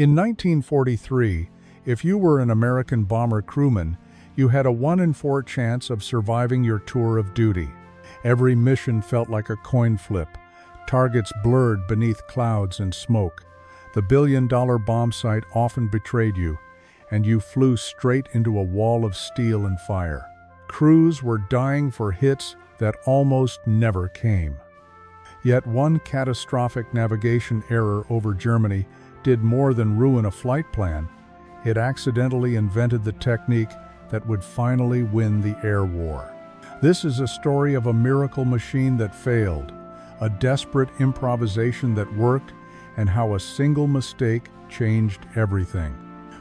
In 1943, if you were an American bomber crewman, you had a 1 in 4 chance of surviving your tour of duty. Every mission felt like a coin flip, targets blurred beneath clouds and smoke. The billion-dollar bomb sight often betrayed you, and you flew straight into a wall of steel and fire. Crews were dying for hits that almost never came. Yet one catastrophic navigation error over Germany did more than ruin a flight plan. It accidentally invented the technique that would finally win the air war. This is a story of a miracle machine that failed, a desperate improvisation that worked, and how a single mistake changed everything.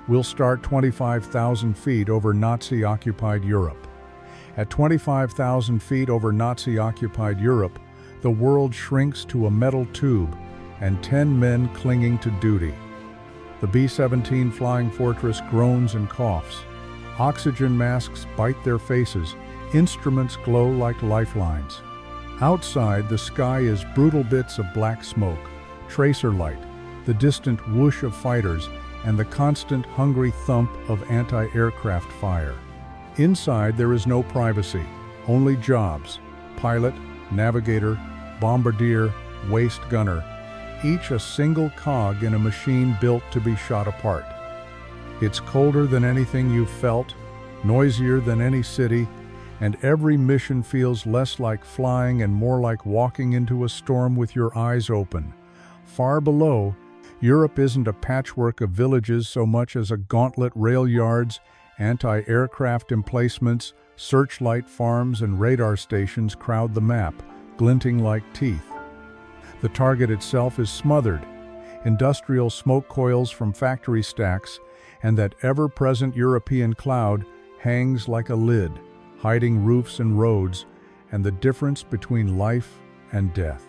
We'll start 25,000 feet over Nazi-occupied Europe. At 25,000 feet over Nazi-occupied Europe, the world shrinks to a metal tube and 10 men clinging to duty. The B-17 Flying Fortress groans and coughs. Oxygen masks bite their faces. Instruments glow like lifelines. Outside, the sky is brutal bits of black smoke, tracer light, the distant whoosh of fighters, and the constant hungry thump of anti-aircraft fire. Inside, there is no privacy, only jobs: pilot, navigator, bombardier, waist gunner, each a single cog in a machine built to be shot apart. It's colder than anything you've felt, noisier than any city, and every mission feels less like flying and more like walking into a storm with your eyes open. Far below, Europe isn't a patchwork of villages so much as a gauntlet. Rail yards, anti-aircraft emplacements, searchlight farms, and radar stations crowd the map, glinting like teeth. The target itself is smothered, industrial smoke coils from factory stacks, and that ever-present European cloud hangs like a lid, hiding roofs and roads, and the difference between life and death.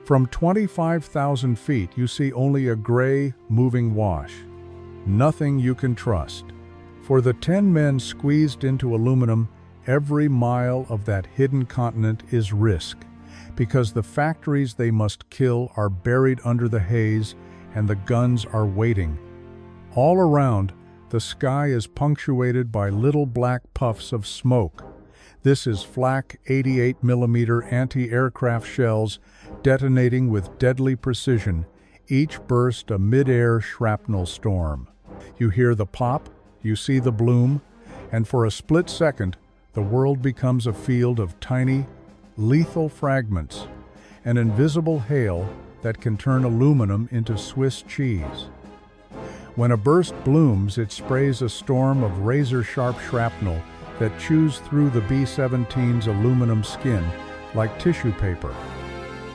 From 25,000 feet, you see only a gray, moving wash. Nothing you can trust. For the 10 men squeezed into aluminum, every mile of that hidden continent is risk, because the factories they must kill are buried under the haze and the guns are waiting. All around, the sky is punctuated by little black puffs of smoke. This is flak 88mm anti-aircraft shells detonating with deadly precision, each burst a mid-air shrapnel storm. You hear the pop, you see the bloom, and for a split second, the world becomes a field of tiny, lethal fragments, an invisible hail that can turn aluminum into Swiss cheese. When a burst blooms, it sprays a storm of razor-sharp shrapnel that chews through the B-17's aluminum skin like tissue paper.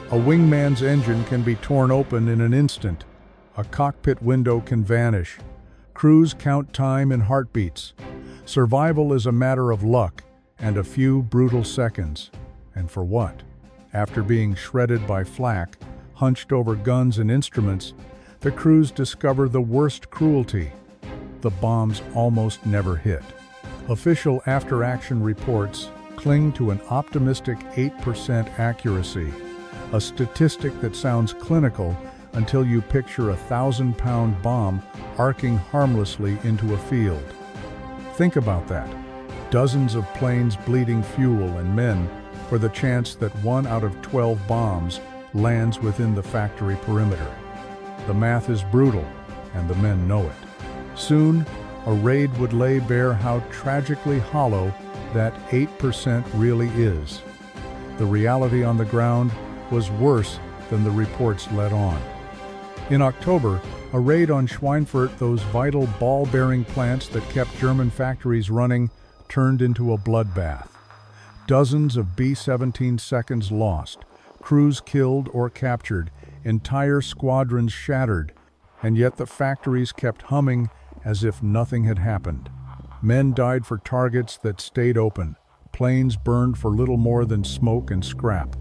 A wingman's engine can be torn open in an instant. A cockpit window can vanish. Crews count time in heartbeats. Survival is a matter of luck and a few brutal seconds. And for what? After being shredded by flak, hunched over guns and instruments, the crews discover the worst cruelty. The bombs almost never hit. Official after-action reports cling to an optimistic 8% accuracy, a statistic that sounds clinical until you picture a 1,000-pound bomb arcing harmlessly into a field. Think about that. Dozens of planes bleeding fuel and men for the chance that 1 out of 12 bombs lands within the factory perimeter. The math is brutal, and the men know it. Soon, a raid would lay bare how tragically hollow that 8% really is. The reality on the ground was worse than the reports let on. In October, a raid on Schweinfurt, those vital ball-bearing plants that kept German factories running, turned into a bloodbath. Dozens of B-17 seconds lost, crews killed or captured, entire squadrons shattered, and yet the factories kept humming as if nothing had happened. Men died for targets that stayed open, planes burned for little more than smoke and scrap.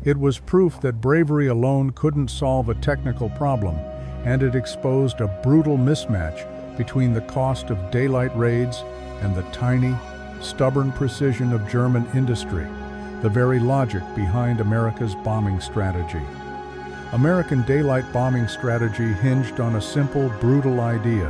It was proof that bravery alone couldn't solve a technical problem, and it exposed a brutal mismatch between the cost of daylight raids and the tiny, stubborn precision of German industry, the very logic behind America's bombing strategy. American daylight bombing strategy hinged on a simple, brutal idea: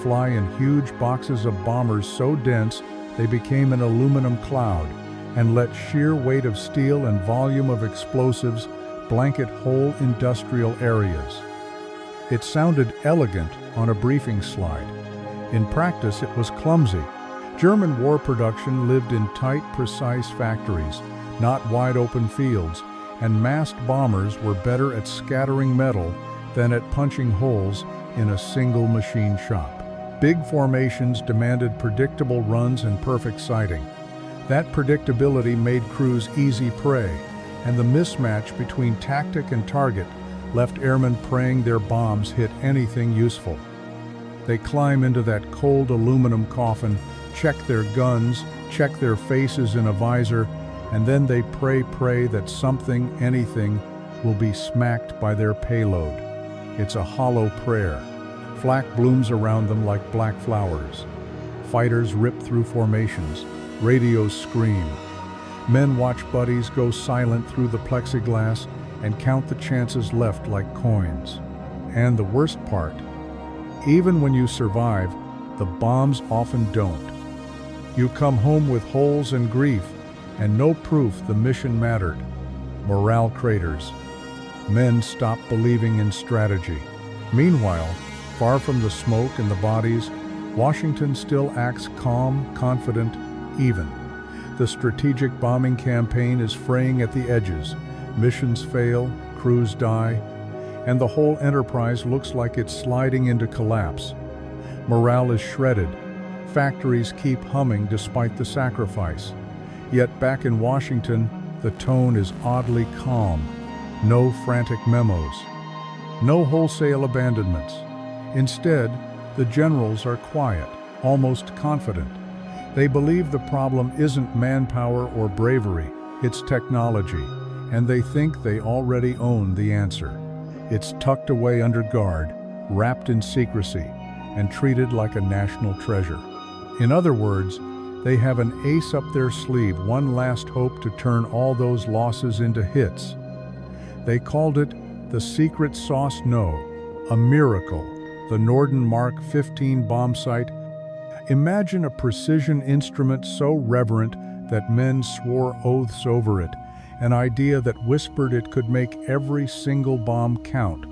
fly in huge boxes of bombers so dense they became an aluminum cloud, and let sheer weight of steel and volume of explosives blanket whole industrial areas. It sounded elegant on a briefing slide. In practice, it was clumsy. German war production lived in tight, precise factories, not wide-open fields, and massed bombers were better at scattering metal than at punching holes in a single machine shop. Big formations demanded predictable runs and perfect sighting. That predictability made crews easy prey, and the mismatch between tactic and target left airmen praying their bombs hit anything useful. They climb into that cold aluminum coffin, check their guns, check their faces in a visor, and then they pray that something, anything, will be smacked by their payload. It's a hollow prayer. Flak blooms around them like black flowers. Fighters rip through formations. Radios scream. Men watch buddies go silent through the plexiglass and count the chances left like coins. And the worst part, even when you survive, the bombs often don't. You come home with holes and grief, and no proof the mission mattered. Morale craters. Men stop believing in strategy. Meanwhile, far from the smoke and the bodies, Washington still acts calm, confident, even. The strategic bombing campaign is fraying at the edges. Missions fail, crews die, and the whole enterprise looks like it's sliding into collapse. Morale is shredded. Factories keep humming despite the sacrifice. Yet back in Washington, the tone is oddly calm. No frantic memos. No wholesale abandonments. Instead, the generals are quiet, almost confident. They believe the problem isn't manpower or bravery, it's technology, and they think they already own the answer. It's tucked away under guard, wrapped in secrecy, and treated like a national treasure. In other words, they have an ace up their sleeve, one last hope to turn all those losses into hits. They called it the secret sauce a miracle, the Norden Mark 15 bombsight. Imagine a precision instrument so reverent that men swore oaths over it, an idea that whispered it could make every single bomb count.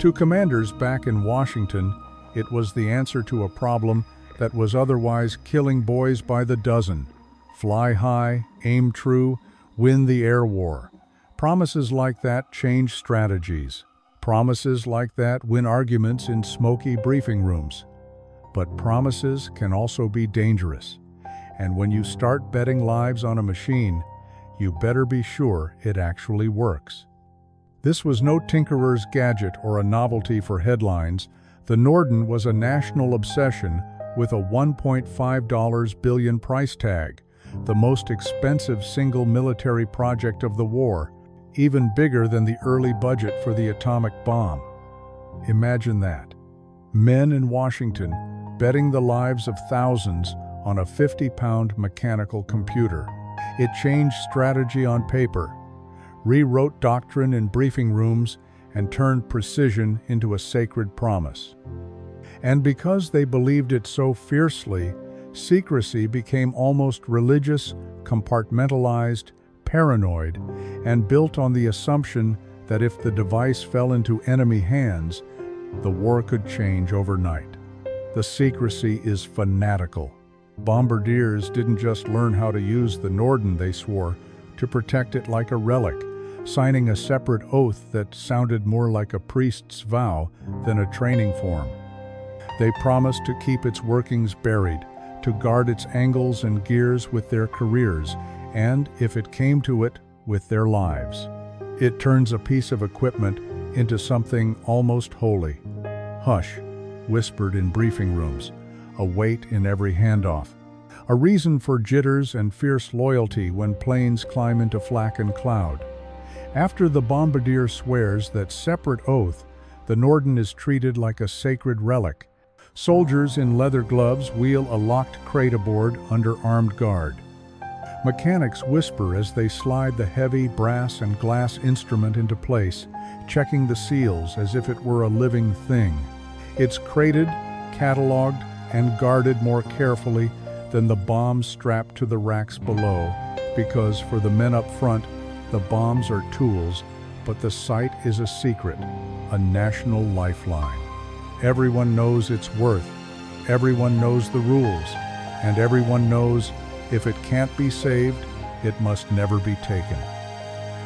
To commanders back in Washington, it was the answer to a problem that was otherwise killing boys by the dozen. Fly high, aim true, win the air war. Promises like that change strategies. Promises like that win arguments in smoky briefing rooms. But promises can also be dangerous. And when you start betting lives on a machine, you better be sure it actually works. This was no tinkerer's gadget or a novelty for headlines. The Norden was a national obsession with a $1.5 billion price tag, the most expensive single military project of the war, even bigger than the early budget for the atomic bomb. Imagine that. Men in Washington betting the lives of thousands on a 50-pound mechanical computer. It changed strategy on paper, rewrote doctrine in briefing rooms, and turned precision into a sacred promise. And because they believed it so fiercely, secrecy became almost religious, compartmentalized, paranoid, and built on the assumption that if the device fell into enemy hands, the war could change overnight. The secrecy is fanatical. Bombardiers didn't just learn how to use the Norden, they swore to protect it like a relic, signing a separate oath that sounded more like a priest's vow than a training form. They promised to keep its workings buried, to guard its angles and gears with their careers, and, if it came to it, with their lives. It turns a piece of equipment into something almost holy. Hush, whispered in briefing rooms, a weight in every handoff. A reason for jitters and fierce loyalty when planes climb into flak and cloud. After the bombardier swears that separate oath, the Norden is treated like a sacred relic. Soldiers in leather gloves wheel a locked crate aboard under armed guard. Mechanics whisper as they slide the heavy brass and glass instrument into place, checking the seals as if it were a living thing. It's crated, cataloged, and guarded more carefully than the bombs strapped to the racks below, because for the men up front, the bombs are tools, but the sight is a secret, a national lifeline. Everyone knows its worth, everyone knows the rules, and everyone knows if it can't be saved, it must never be taken.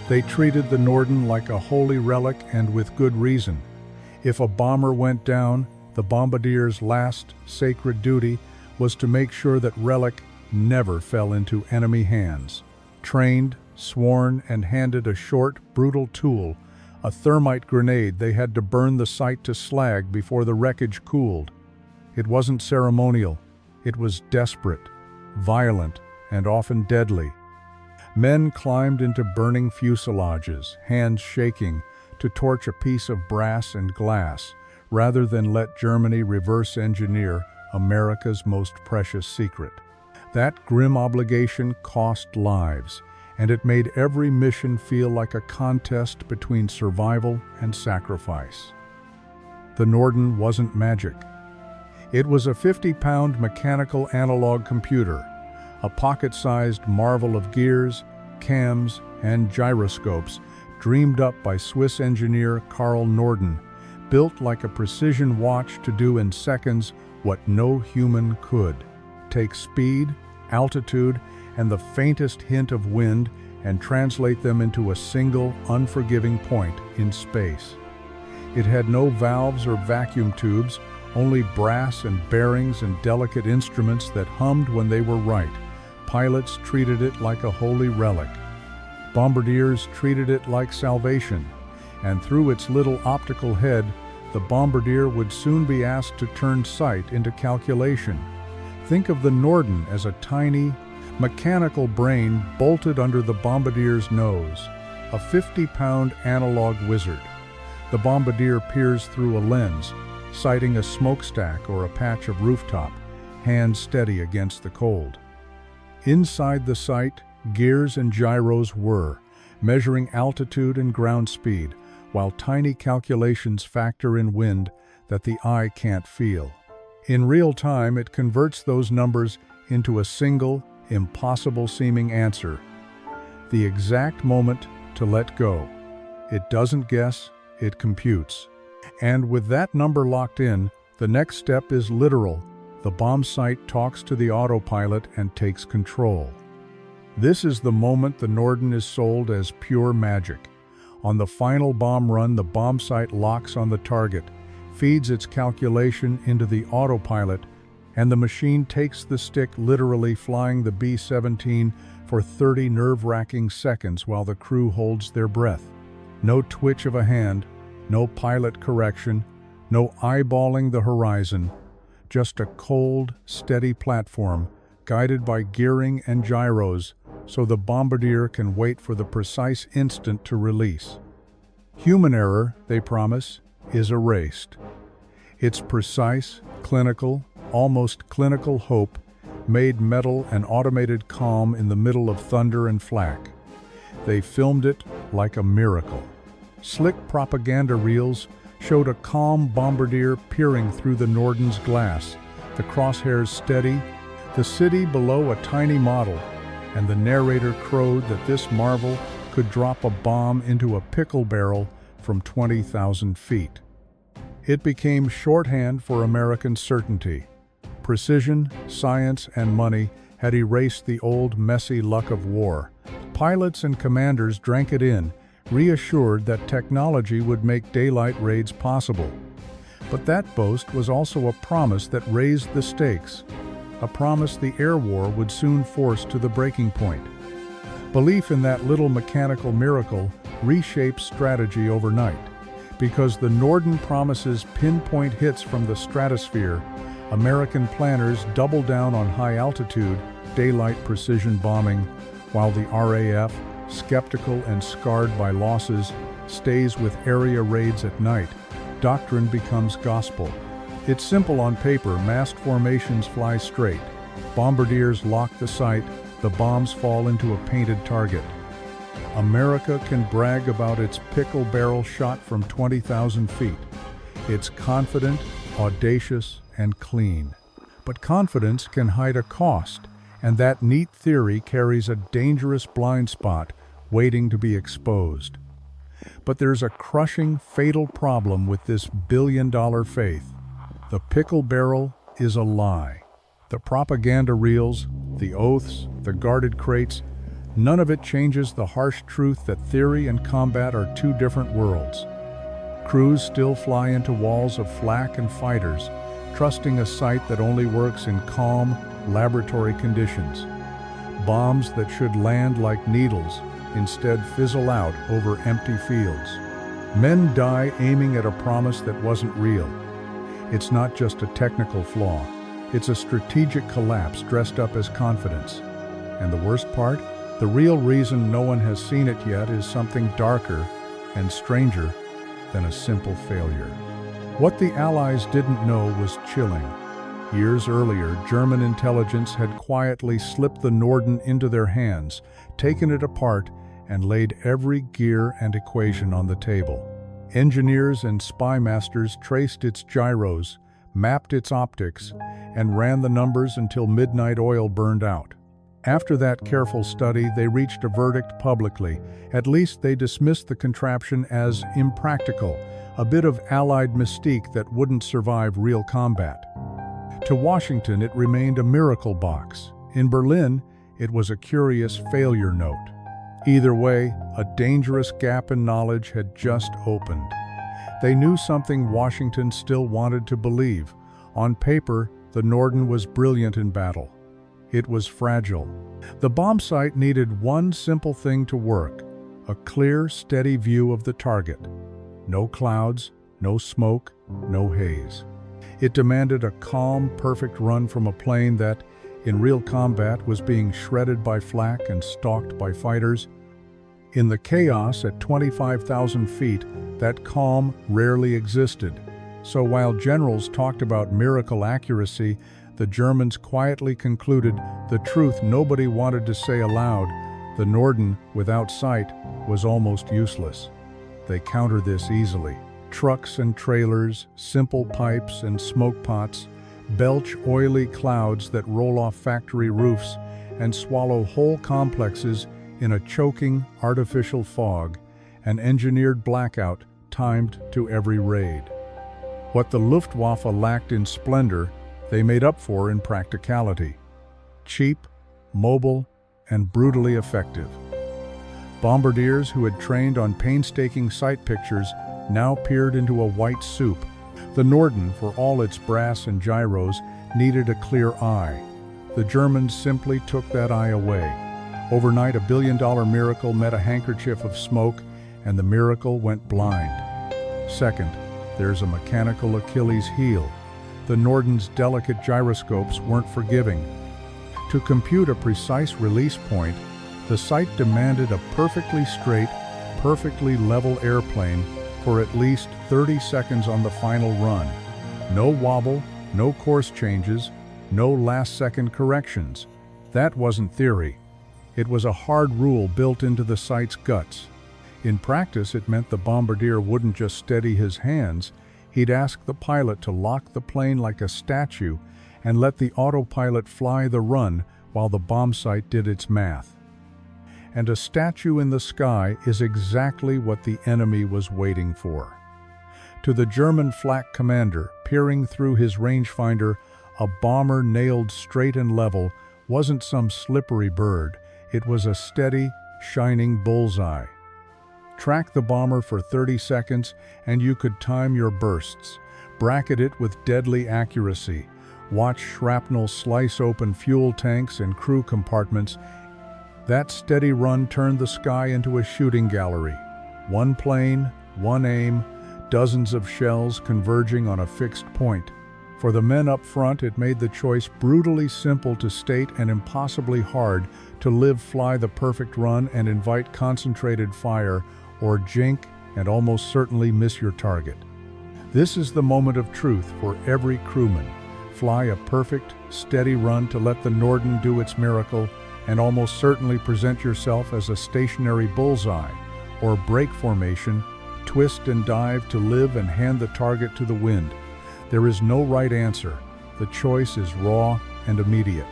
They treated the Norden like a holy relic, and with good reason. If a bomber went down, the bombardier's last sacred duty was to make sure that relic never fell into enemy hands. Trained, sworn, and handed a short, brutal tool, a thermite grenade, they had to burn the site to slag before the wreckage cooled. It wasn't ceremonial, it was desperate, violent, and often deadly. Men climbed into burning fuselages, hands shaking, to torch a piece of brass and glass, rather than let Germany reverse engineer America's most precious secret. That grim obligation cost lives, and it made every mission feel like a contest between survival and sacrifice. The Norden wasn't magic. It was a 50-pound mechanical analog computer, a pocket-sized marvel of gears, cams, and gyroscopes dreamed up by Swiss engineer Carl Norden, built like a precision watch to do in seconds what no human could: take speed, altitude, and the faintest hint of wind and translate them into a single, unforgiving point in space. It had no valves or vacuum tubes, only brass and bearings and delicate instruments that hummed when they were right. Pilots treated it like a holy relic. Bombardiers treated it like salvation, and through its little optical head, the bombardier would soon be asked to turn sight into calculation. Think of the Norden as a tiny, mechanical brain bolted under the bombardier's nose, a 50-pound analog wizard. The bombardier peers through a lens, sighting a smokestack or a patch of rooftop, hands steady against the cold. Inside the sight, gears and gyros whir, measuring altitude and ground speed, while tiny calculations factor in wind that the eye can't feel. In real time, it converts those numbers into a single, impossible-seeming answer: the exact moment to let go. It doesn't guess, it computes. And with that number locked in, the next step is literal. The bombsight talks to the autopilot and takes control. This is the moment the Norden is sold as pure magic. On the final bomb run, the bombsight locks on the target, feeds its calculation into the autopilot, and the machine takes the stick, literally flying the B-17 for 30 nerve-wracking seconds while the crew holds their breath. No twitch of a hand, no pilot correction, no eyeballing the horizon, just a cold, steady platform guided by gearing and gyros so the bombardier can wait for the precise instant to release. Human error, they promise, is erased. Its precise, clinical, almost clinical hope made metal and automated calm in the middle of thunder and flak. They filmed it like a miracle. Slick propaganda reels showed a calm bombardier peering through the Norden's glass, the crosshairs steady, the city below a tiny model, and the narrator crowed that this marvel could drop a bomb into a pickle barrel from 20,000 feet. It became shorthand for American certainty. Precision, science, and money had erased the old, messy luck of war. Pilots and commanders drank it in, reassured that technology would make daylight raids possible. But that boast was also a promise that raised the stakes, a promise the air war would soon force to the breaking point. Belief in that little mechanical miracle reshaped strategy overnight. Because the Norden promises pinpoint hits from the stratosphere, American planners doubled down on high-altitude, daylight precision bombing, while the RAF, skeptical and scarred by losses, stays with area raids at night. Doctrine becomes gospel. It's simple on paper: massed formations fly straight. Bombardiers lock the sight, the bombs fall into a painted target. America can brag about its pickle barrel shot from 20,000 feet. It's confident, audacious, and clean. But confidence can hide a cost, and that neat theory carries a dangerous blind spot waiting to be exposed. But there's a crushing, fatal problem with this billion-dollar faith. The pickle barrel is a lie. The propaganda reels, the oaths, the guarded crates, none of it changes the harsh truth that theory and combat are two different worlds. Crews still fly into walls of flak and fighters, trusting a sight that only works in calm, laboratory conditions. Bombs that should land like needles instead fizzle out over empty fields. Men die aiming at a promise that wasn't real. It's not just a technical flaw. It's a strategic collapse dressed up as confidence. And the worst part? The real reason no one has seen it yet is something darker and stranger than a simple failure. What the Allies didn't know was chilling. Years earlier, German intelligence had quietly slipped the Norden into their hands, taken it apart, and laid every gear and equation on the table. Engineers and spy masters traced its gyros, mapped its optics, and ran the numbers until midnight oil burned out. After that careful study, they reached a verdict publicly. At least they dismissed the contraption as impractical, a bit of Allied mystique that wouldn't survive real combat. To Washington, it remained a miracle box. In Berlin, it was a curious failure note. Either way, a dangerous gap in knowledge had just opened. They knew something Washington still wanted to believe. On paper, the Norden was brilliant in battle. It was fragile. The bombsight needed one simple thing to work: a clear, steady view of the target. No clouds, no smoke, no haze. It demanded a calm, perfect run from a plane that, in real combat, was being shredded by flak and stalked by fighters. In the chaos at 25,000 feet, that calm rarely existed. So while generals talked about miracle accuracy, the Germans quietly concluded the truth nobody wanted to say aloud: the Norden, without sight, was almost useless. They counter this easily. Trucks and trailers, simple pipes and smoke pots, belch oily clouds that roll off factory roofs and swallow whole complexes in a choking, artificial fog, an engineered blackout timed to every raid. What the Luftwaffe lacked in splendor, they made up for in practicality. Cheap, mobile, and brutally effective. Bombardiers who had trained on painstaking sight pictures now peered into a white soup. The Norden, for all its brass and gyros, needed a clear eye. The Germans simply took that eye away. Overnight, a billion-dollar miracle met a handkerchief of smoke, and the miracle went blind. Second, there's a mechanical Achilles heel. The Norden's delicate gyroscopes weren't forgiving. To compute a precise release point, the sight demanded a perfectly straight, perfectly level airplane for at least 30 seconds on the final run. No wobble, no course changes, no last-second corrections. That wasn't theory. It was a hard rule built into the sight's guts. In practice, it meant the bombardier wouldn't just steady his hands. He'd ask the pilot to lock the plane like a statue and let the autopilot fly the run while the bombsight did its math. And a statue in the sky is exactly what the enemy was waiting for. To the German flak commander, peering through his rangefinder, a bomber nailed straight and level wasn't some slippery bird. It was a steady, shining bullseye. Track the bomber for 30 seconds and you could time your bursts. Bracket it with deadly accuracy. Watch shrapnel slice open fuel tanks and crew compartments. That steady run turned the sky into a shooting gallery. One plane, one aim, dozens of shells converging on a fixed point. For the men up front, it made the choice brutally simple to state and impossibly hard: to live, fly the perfect run and invite concentrated fire, or jink and almost certainly miss your target. This is the moment of truth for every crewman. Fly a perfect, steady run to let the Norden do its miracle, and almost certainly present yourself as a stationary bullseye, or break formation, twist and dive to live and hand the target to the wind. There is no right answer. The choice is raw and immediate.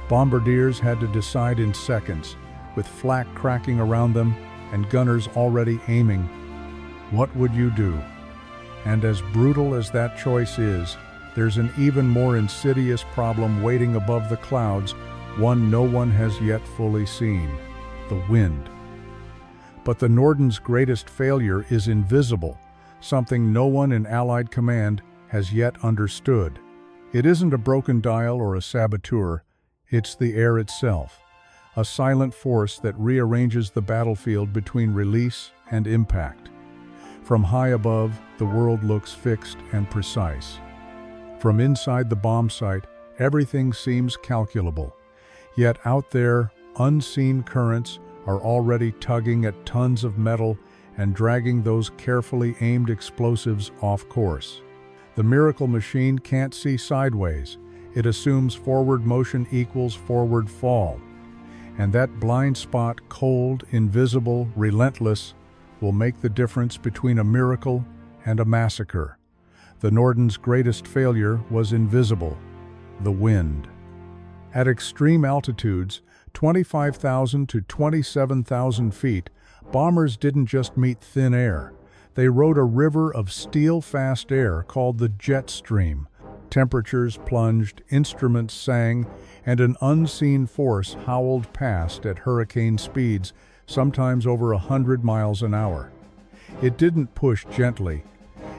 Bombardiers had to decide in seconds, with flak cracking around them and gunners already aiming. What would you do? And as brutal as that choice is, there's an even more insidious problem waiting above the clouds, one no one has yet fully seen: the wind. But the Norden's greatest failure is invisible, something no one in Allied command has yet understood. It isn't a broken dial or a saboteur, it's the air itself, a silent force that rearranges the battlefield between release and impact. From high above, the world looks fixed and precise. From inside the bomb site, everything seems calculable. Yet out there, unseen currents are already tugging at tons of metal and dragging those carefully aimed explosives off course. The miracle machine can't see sideways. It assumes forward motion equals forward fall. And that blind spot, cold, invisible, relentless, will make the difference between a miracle and a massacre. The Norden's greatest failure was invisible: the wind. At extreme altitudes, 25,000 to 27,000 feet, bombers didn't just meet thin air. They rode a river of steel-fast air called the jet stream. Temperatures plunged, instruments sang, and an unseen force howled past at hurricane speeds, sometimes over 100 miles an hour. It didn't push gently.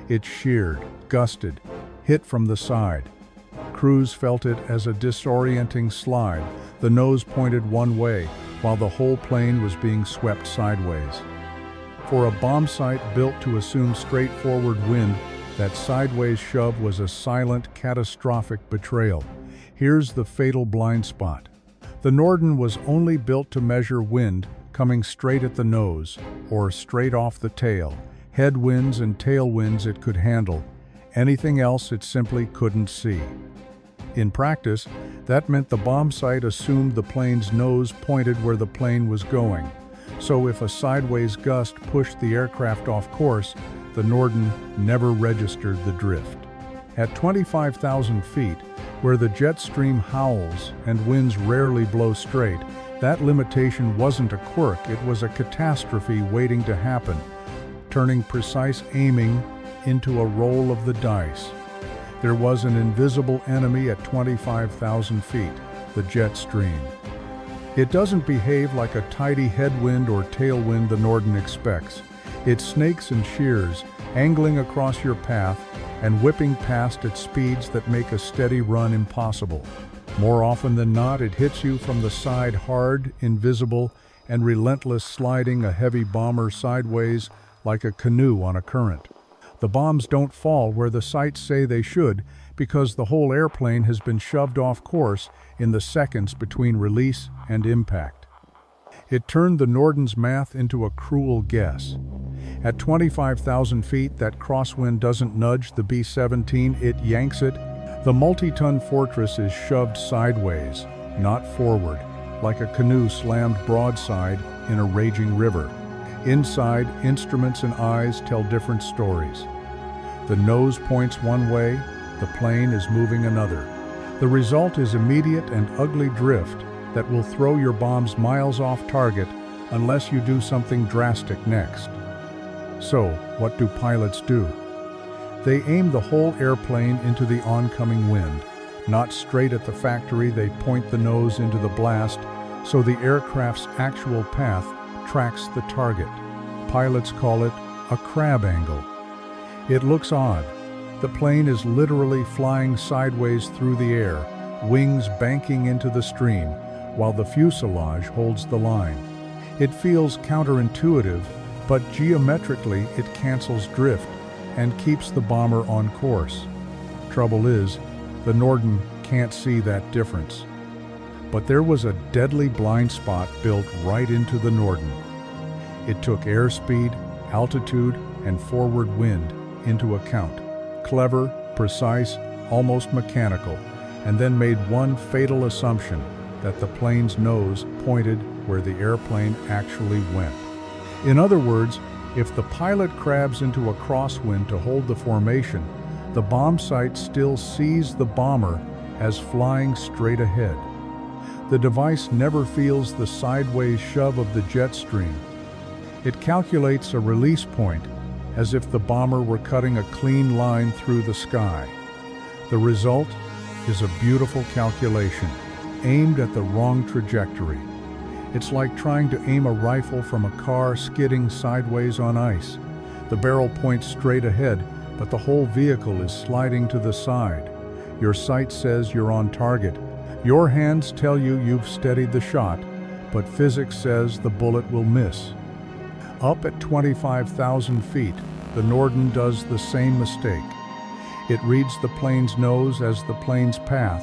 It sheared, gusted, hit from the side. Crews felt it as a disorienting slide, the nose pointed one way, while the whole plane was being swept sideways. For a bomb site built to assume straightforward wind, that sideways shove was a silent, catastrophic betrayal. Here's the fatal blind spot. The Norden was only built to measure wind coming straight at the nose, or straight off the tail. Headwinds and tailwinds it could handle. Anything else it simply couldn't see. In practice, that meant the bomb site assumed the plane's nose pointed where the plane was going. So if a sideways gust pushed the aircraft off course, the Norden never registered the drift. At 25,000 feet, where the jet stream howls and winds rarely blow straight, that limitation wasn't a quirk, it was a catastrophe waiting to happen, turning precise aiming into a roll of the dice. There was an invisible enemy at 25,000 feet, the jet stream. It doesn't behave like a tidy headwind or tailwind the Norden expects. It snakes and shears, angling across your path and whipping past at speeds that make a steady run impossible. More often than not, it hits you from the side hard, invisible, and relentless, sliding a heavy bomber sideways like a canoe on a current. The bombs don't fall where the sights say they should because the whole airplane has been shoved off course in the seconds between release and impact. It turned the Norden's math into a cruel guess. At 25,000 feet, that crosswind doesn't nudge the B-17, it yanks it. The multi-ton fortress is shoved sideways, not forward, like a canoe slammed broadside in a raging river. Inside, instruments and eyes tell different stories. The nose points one way, the plane is moving another. The result is immediate and ugly drift that will throw your bombs miles off target unless you do something drastic next. So, what do pilots do? They aim the whole airplane into the oncoming wind. Not straight at the factory, they point the nose into the blast, so the aircraft's actual path tracks the target. Pilots call it a crab angle. It looks odd. The plane is literally flying sideways through the air, wings banking into the stream, while the fuselage holds the line. It feels counterintuitive, but geometrically it cancels drift and keeps the bomber on course. Trouble is, the Norden can't see that difference. But there was a deadly blind spot built right into the Norden. It took airspeed, altitude, and forward wind into account. Clever, precise, almost mechanical, and then made one fatal assumption. that the plane's nose pointed where the airplane actually went. In other words, if the pilot crabs into a crosswind to hold the formation, the bombsight still sees the bomber as flying straight ahead. The device never feels the sideways shove of the jet stream. It calculates a release point as if the bomber were cutting a clean line through the sky. The result is a beautiful calculation, aimed at the wrong trajectory. It's like trying to aim a rifle from a car skidding sideways on ice. The barrel points straight ahead, but the whole vehicle is sliding to the side. Your sight says you're on target. Your hands tell you you've steadied the shot, but physics says the bullet will miss. Up at 25,000 feet, the Norden does the same mistake. It reads the plane's nose as the plane's path,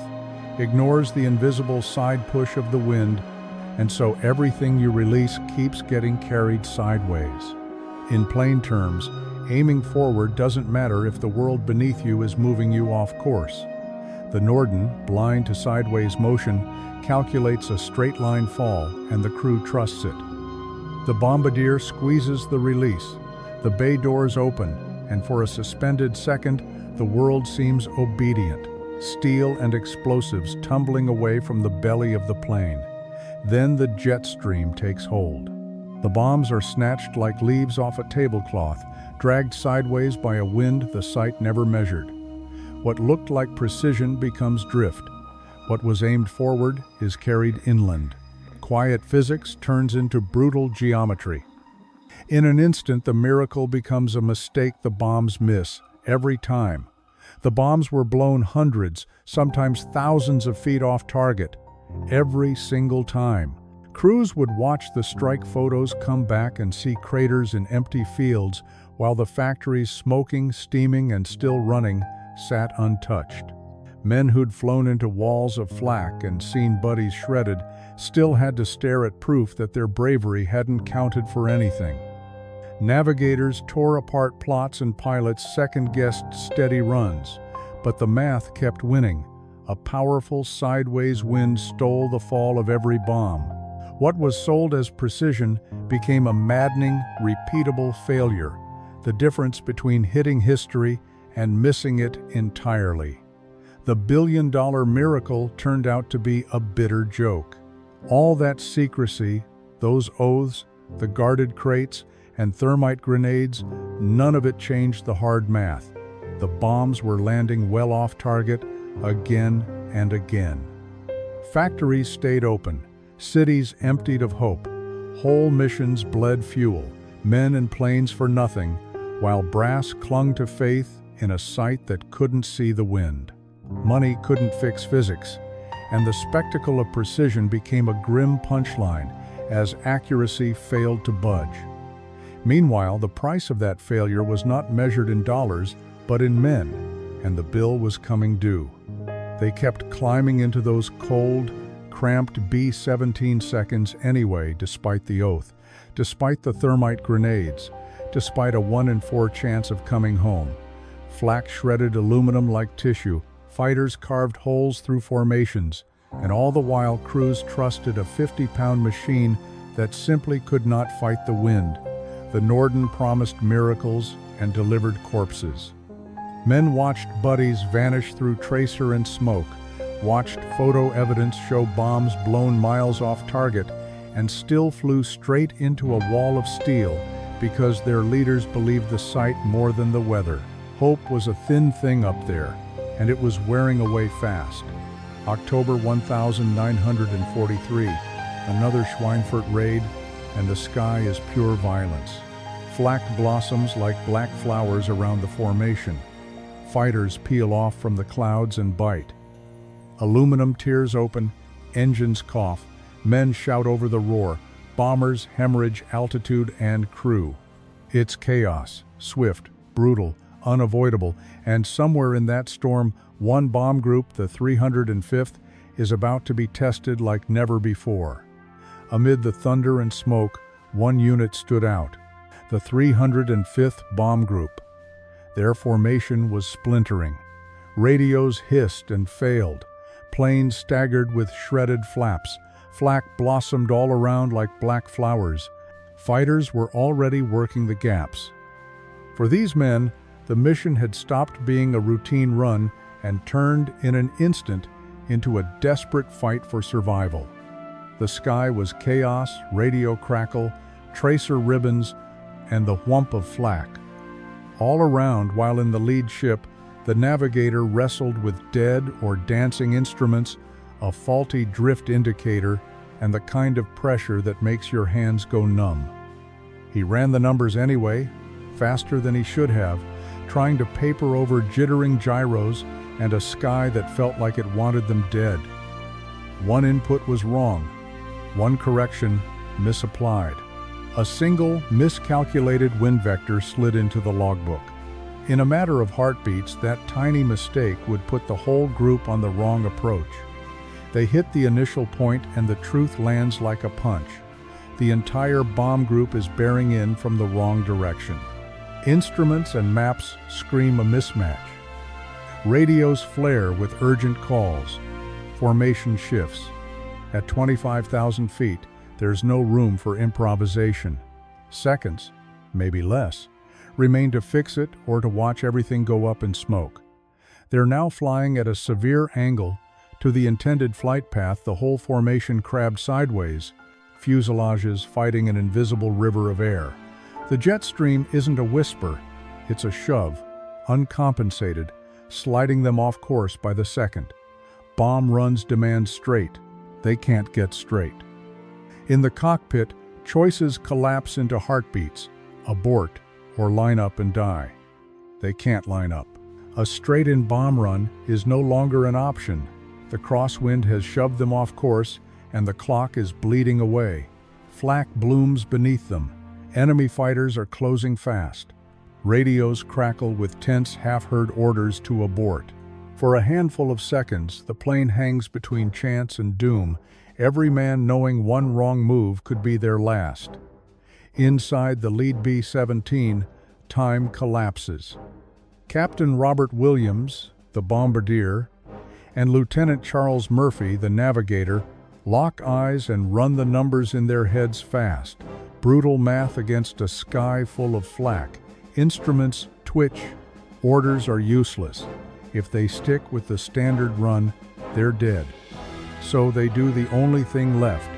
ignores the invisible side push of the wind, and so everything you release keeps getting carried sideways. In plain terms, aiming forward doesn't matter if the world beneath you is moving you off course. The Norden, blind to sideways motion, calculates a straight-line fall, and the crew trusts it. The bombardier squeezes the release. The bay doors open, and for a suspended second, the world seems obedient. Steel and explosives tumbling away from the belly of the plane. Then the jet stream takes hold. The bombs are snatched like leaves off a tablecloth, dragged sideways by a wind the sight never measured. What looked like precision becomes drift. What was aimed forward is carried inland. Quiet physics turns into brutal geometry. In an instant, the miracle becomes a mistake the bombs miss, every time. The bombs were blown hundreds, sometimes thousands of feet off target, every single time. Crews would watch the strike photos come back and see craters in empty fields, while the factories smoking, steaming, and still running sat untouched. Men who'd flown into walls of flak and seen buddies shredded still had to stare at proof that their bravery hadn't counted for anything. Navigators tore apart plots and pilots second-guessed steady runs, but the math kept winning. A powerful sideways wind stole the fall of every bomb. What was sold as precision became a maddening, repeatable failure, the difference between hitting history and missing it entirely. The billion-dollar miracle turned out to be a bitter joke. All that secrecy, those oaths, the guarded crates, and thermite grenades, none of it changed the hard math. The bombs were landing well off target again and again. Factories stayed open, cities emptied of hope, whole missions bled fuel, men and planes for nothing, while brass clung to faith in a sight that couldn't see the wind. Money couldn't fix physics, and the spectacle of precision became a grim punchline as accuracy failed to budge. Meanwhile, the price of that failure was not measured in dollars, but in men, and the bill was coming due. They kept climbing into those cold, cramped B-17 seconds anyway, despite the oath, despite the thermite grenades, despite a 1 in 4 chance of coming home. Flak shredded aluminum like tissue, fighters carved holes through formations, and all the while crews trusted a 50-pound machine that simply could not fight the wind. The Norden promised miracles and delivered corpses. Men watched buddies vanish through tracer and smoke, watched photo evidence show bombs blown miles off target, and still flew straight into a wall of steel because their leaders believed the sight more than the weather. Hope was a thin thing up there, and it was wearing away fast. October 1943, another Schweinfurt raid, and the sky is pure violence. Flak blossoms like black flowers around the formation. Fighters peel off from the clouds and bite. Aluminum tears open, engines cough, men shout over the roar, bombers hemorrhage altitude and crew. It's chaos, swift, brutal, unavoidable, and somewhere in that storm, one bomb group, the 305th, is about to be tested like never before. Amid the thunder and smoke, one unit stood out, the 305th Bomb Group. Their formation was splintering. Radios hissed and failed. plane staggered with shredded flaps. Flak blossomed all around like black flowers. Fighters were already working the gaps. For these men, the mission had stopped being a routine run and turned in an instant into a desperate fight for survival. The sky was chaos, radio crackle, tracer ribbons, and the whump of flak. All around, while in the lead ship, the navigator wrestled with dead or dancing instruments, a faulty drift indicator, and the kind of pressure that makes your hands go numb. He ran the numbers anyway, faster than he should have, trying to paper over jittering gyros and a sky that felt like it wanted them dead. One input was wrong, one correction misapplied. A single, miscalculated wind vector slid into the logbook. In a matter of heartbeats, that tiny mistake would put the whole group on the wrong approach. They hit the initial point and the truth lands like a punch. The entire bomb group is bearing in from the wrong direction. Instruments and maps scream a mismatch. Radios flare with urgent calls. Formation shifts. At 25,000 feet, there's no room for improvisation. Seconds, maybe less, remain to fix it or to watch everything go up in smoke. They're now flying at a severe angle to the intended flight path. The whole formation crabbed sideways, fuselages fighting an invisible river of air. The jet stream isn't a whisper, it's a shove, uncompensated, sliding them off course by the second. Bomb runs demand straight. They can't get straight. In the cockpit, choices collapse into heartbeats, abort or line up and die. They can't line up. A straight-in bomb run is no longer an option. The crosswind has shoved them off course and the clock is bleeding away. Flak blooms beneath them. Enemy fighters are closing fast. Radios crackle with tense, half-heard orders to abort. For a handful of seconds, the plane hangs between chance and doom, every man knowing one wrong move could be their last. Inside the lead B-17, time collapses. Captain Robert Williams, the bombardier, and Lieutenant Charles Murphy, the navigator, lock eyes and run the numbers in their heads fast. Brutal math against a sky full of flak. Instruments twitch. Orders are useless. If they stick with the standard run, they're dead. So they do the only thing left: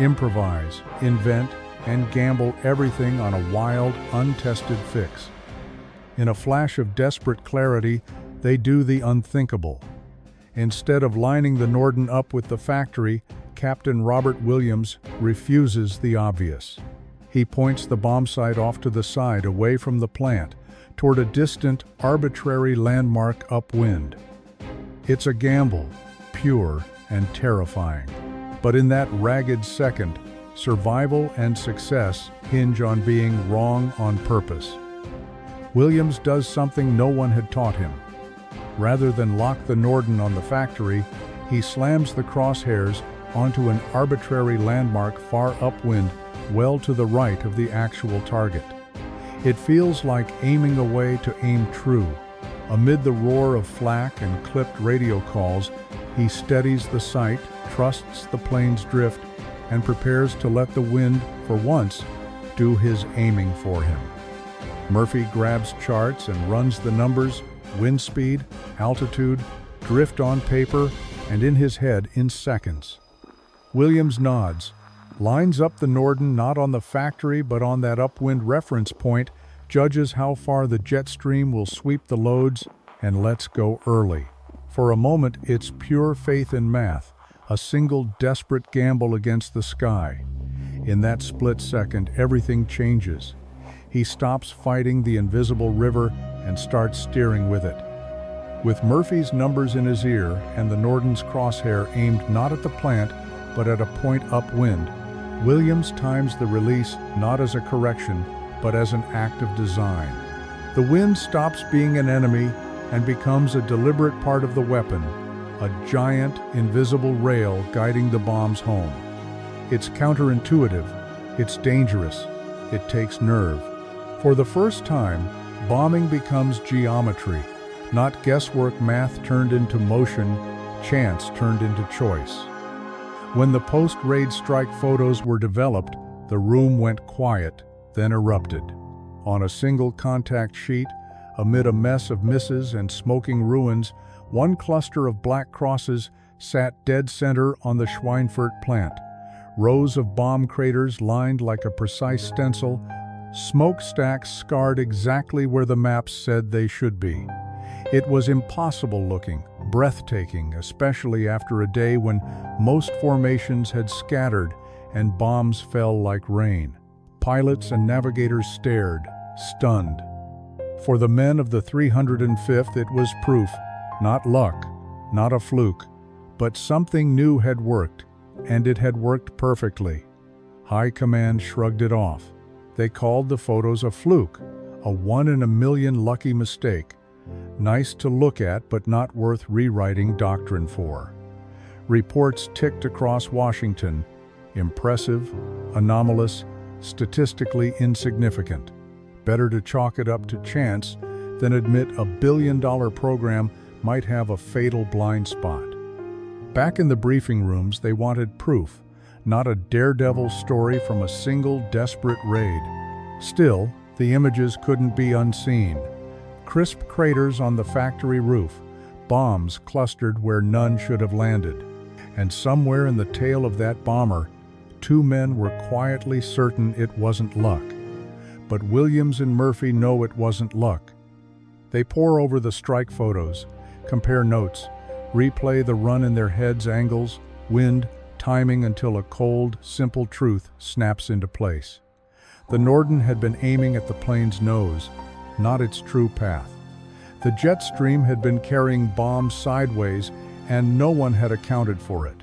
improvise, invent, and gamble everything on a wild, untested fix. In a flash of desperate clarity, they do the unthinkable. Instead of lining the Norden up with the factory, Captain Robert Williams refuses the obvious. He points the bombsight off to the side, away from the plant, toward a distant, arbitrary landmark upwind. It's a gamble, pure and terrifying. But in that ragged second, survival and success hinge on being wrong on purpose. Williams does something no one had taught him. Rather than lock the Norden on the factory, he slams the crosshairs onto an arbitrary landmark far upwind, well to the right of the actual target. It feels like aiming away to aim true. Amid the roar of flak and clipped radio calls, he steadies the sight, trusts the plane's drift, and prepares to let the wind, for once, do his aiming for him. Murphy grabs charts and runs the numbers, wind speed, altitude, drift on paper, and in his head in seconds. Williams nods, lines up the Norden not on the factory but on that upwind reference point, judges how far the jet stream will sweep the loads, and lets go early. For a moment, it's pure faith in math, a single desperate gamble against the sky. In that split second, everything changes. He stops fighting the invisible river and starts steering with it. With Murphy's numbers in his ear and the Norden's crosshair aimed not at the plant but at a point upwind, Williams times the release not as a correction but as an act of design. The wind stops being an enemy and becomes a deliberate part of the weapon, a giant, invisible rail guiding the bombs home. It's counterintuitive, it's dangerous, it takes nerve. For the first time, bombing becomes geometry, not guesswork math turned into motion, Chance turned into choice. When the post-raid strike photos were developed, the room went quiet, then erupted. On a single contact sheet, amid a mess of misses and smoking ruins, one cluster of black crosses sat dead center on the Schweinfurt plant. Rows of bomb craters lined like a precise stencil, smokestacks scarred exactly where the maps said they should be. It was impossible looking, breathtaking, especially after a day when most formations had scattered and bombs fell like rain. Pilots and navigators stared, stunned. For the men of the 305th, it was proof, not luck, not a fluke, but something new had worked, and it had worked perfectly. High Command shrugged it off. They called the photos a fluke, a one-in-a-million lucky mistake. Nice to look at, but not worth rewriting doctrine for. Reports ticked across Washington. Impressive, anomalous, statistically insignificant. Better to chalk it up to chance than admit a billion-dollar program might have a fatal blind spot. Back in the briefing rooms, they wanted proof, not a daredevil story from a single desperate raid. Still, the images couldn't be unseen. Crisp craters on the factory roof, bombs clustered where none should have landed. And somewhere in the tail of that bomber, two men were quietly certain it wasn't luck. But Williams and Murphy know it wasn't luck. They pore over the strike photos, compare notes, replay the run in their heads, angles, wind, timing until a cold, simple truth snaps into place. The Norden had been aiming at the plane's nose, not its true path. The jet stream had been carrying bombs sideways, and no one had accounted for it.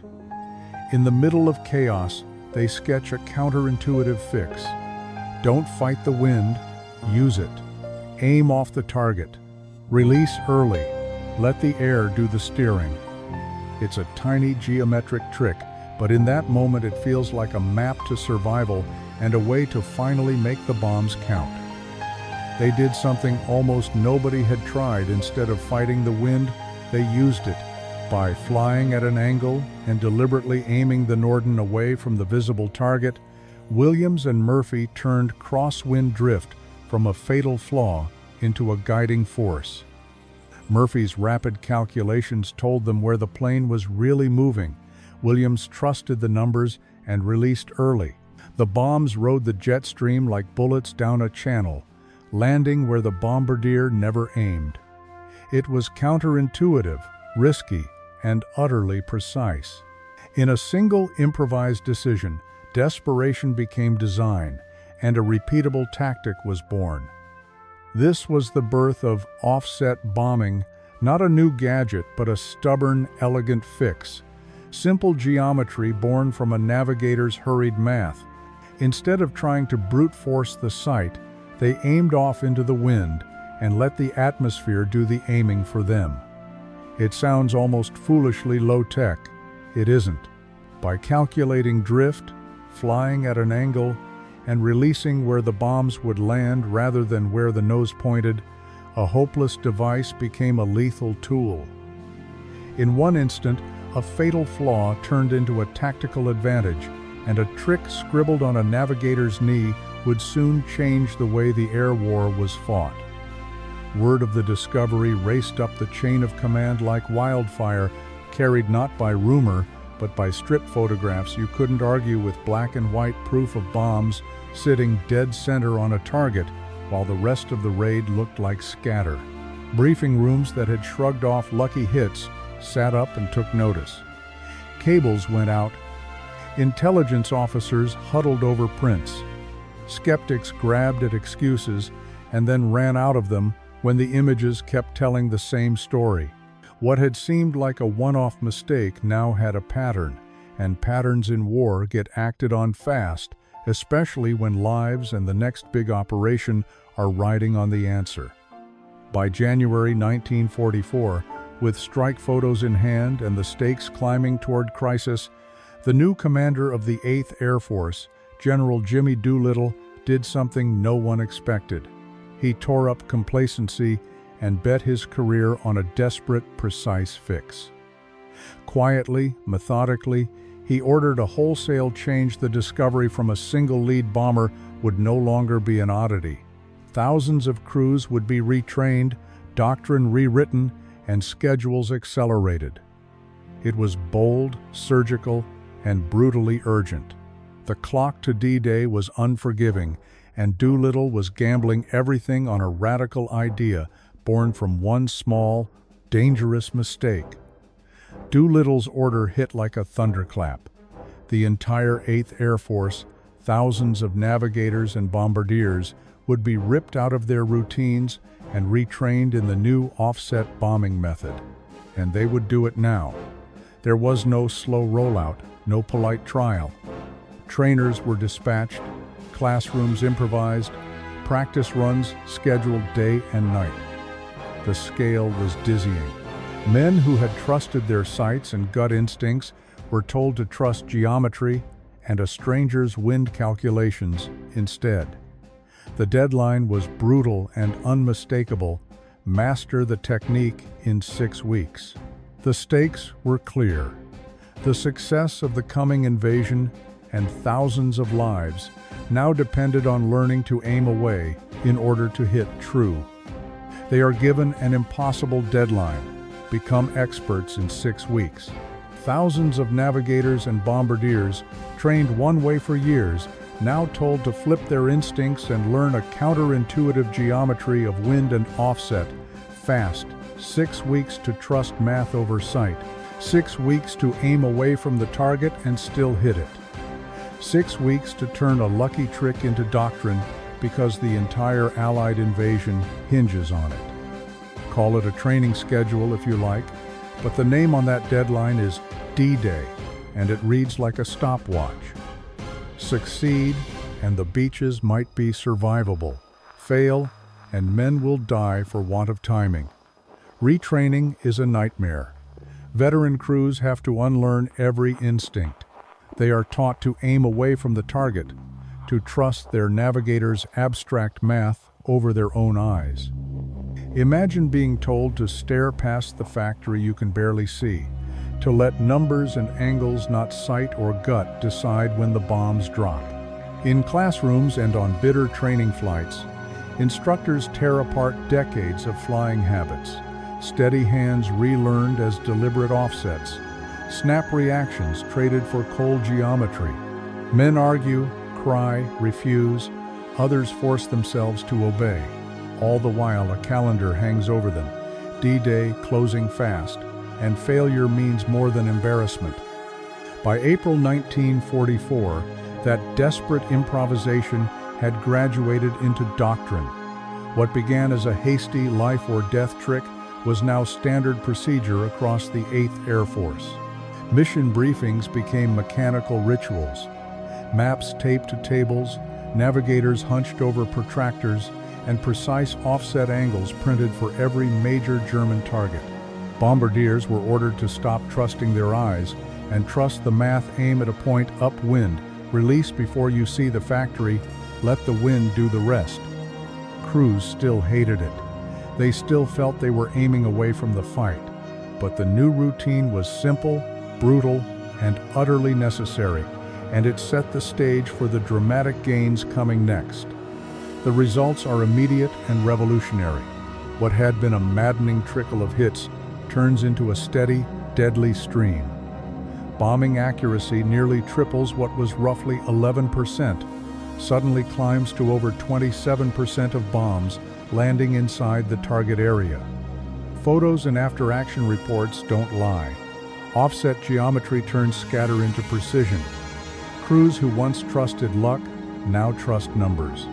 In the middle of chaos, they sketch a counterintuitive fix. Don't fight the wind, use it. Aim off the target. Release early. Let the air do the steering. It's a tiny geometric trick, but in that moment it feels like a map to survival and a way to finally make the bombs count. They did something almost nobody had tried. Instead of fighting the wind, they used it by flying at an angle and deliberately aiming the Norden away from the visible target. Williams and Murphy turned crosswind drift from a fatal flaw into a guiding force. Murphy's rapid calculations told them where the plane was really moving. Williams trusted the numbers and released early. The bombs rode the jet stream like bullets down a channel, landing where the bombardier never aimed. It was counterintuitive, risky, and utterly precise. In a single improvised decision, desperation became design, and a repeatable tactic was born. This was the birth of offset bombing, not a new gadget, but a stubborn, elegant fix. Simple geometry born from a navigator's hurried math. Instead of trying to brute force the sight, they aimed off into the wind and let the atmosphere do the aiming for them. It sounds almost foolishly low-tech. It isn't. By calculating drift, flying at an angle, and releasing where the bombs would land rather than where the nose pointed, a hopeless device became a lethal tool. In one instant, a fatal flaw turned into a tactical advantage, and a trick scribbled on a navigator's knee would soon change the way the air war was fought. Word of the discovery raced up the chain of command like wildfire, carried not by rumor, but by strip photographs. You couldn't argue with black and white proof of bombs sitting dead center on a target, while the rest of the raid looked like scatter. Briefing rooms that had shrugged off lucky hits sat up and took notice. Cables went out. Intelligence officers huddled over prints. Skeptics grabbed at excuses and then ran out of them when the images kept telling the same story. What had seemed like a one-off mistake now had a pattern, and patterns in war get acted on fast, especially when lives and the next big operation are riding on the answer. By January 1944, with strike photos in hand and the stakes climbing toward crisis, the new commander of the 8th Air Force, General Jimmy Doolittle, did something no one expected. He tore up complacency and bet his career on a desperate, precise fix. Quietly, methodically, he ordered a wholesale change. The discovery from a single lead bomber would no longer be an oddity. Thousands of crews would be retrained, doctrine rewritten, and schedules accelerated. It was bold, surgical, and brutally urgent. The clock to D-Day was unforgiving, and Doolittle was gambling everything on a radical idea born from one small, dangerous mistake. Doolittle's order hit like a thunderclap. The entire 8th Air Force, thousands of navigators and bombardiers, would be ripped out of their routines and retrained in the new offset bombing method. And they would do it now. There was no slow rollout, no polite trial. Trainers were dispatched, classrooms improvised, practice runs scheduled day and night. The scale was dizzying. Men who had trusted their sights and gut instincts were told to trust geometry and a stranger's wind calculations instead. The deadline was brutal and unmistakable: master the technique in 6 weeks. The stakes were clear. The success of the coming invasion and thousands of lives now depended on learning to aim away in order to hit true. They are given an impossible deadline: become experts in 6 weeks. Thousands of navigators and bombardiers, trained one way for years, now told to flip their instincts and learn a counterintuitive geometry of wind and offset. Fast, 6 weeks to trust math over sight. 6 weeks to aim away from the target and still hit it. 6 weeks to turn a lucky trick into doctrine, because the entire Allied invasion hinges on it. Call it a training schedule if you like, but the name on that deadline is D-Day, and it reads like a stopwatch. Succeed, and the beaches might be survivable. Fail, and men will die for want of timing. Retraining is a nightmare. Veteran crews have to unlearn every instinct. They are taught to aim away from the target, to trust their navigator's abstract math over their own eyes. Imagine being told to stare past the factory you can barely see, to let numbers and angles, not sight or gut, decide when the bombs drop. In classrooms and on bitter training flights, instructors tear apart decades of flying habits. Steady hands relearned as deliberate offsets. Snap reactions traded for cold geometry. Men argue, cry, refuse. Others force themselves to obey. All the while a calendar hangs over them. D-Day closing fast, and failure means more than embarrassment. By April 1944, that desperate improvisation had graduated into doctrine. What began as a hasty life or death trick was now standard procedure across the 8th Air Force. Mission briefings became mechanical rituals. Maps taped to tables, navigators hunched over protractors, and precise offset angles printed for every major German target. Bombardiers were ordered to stop trusting their eyes and trust the math. Aim at a point upwind, release before you see the factory, let the wind do the rest. Crews still hated it. They still felt they were aiming away from the fight. But the new routine was simple, brutal, and utterly necessary, and it set the stage for the dramatic gains coming next. The results are immediate and revolutionary. What had been a maddening trickle of hits turns into a steady, deadly stream. Bombing accuracy nearly triples what was roughly 11%, suddenly climbs to over 27% of bombs landing inside the target area. Photos and after-action reports don't lie. Offset geometry turns scatter into precision. Crews who once trusted luck now trust numbers.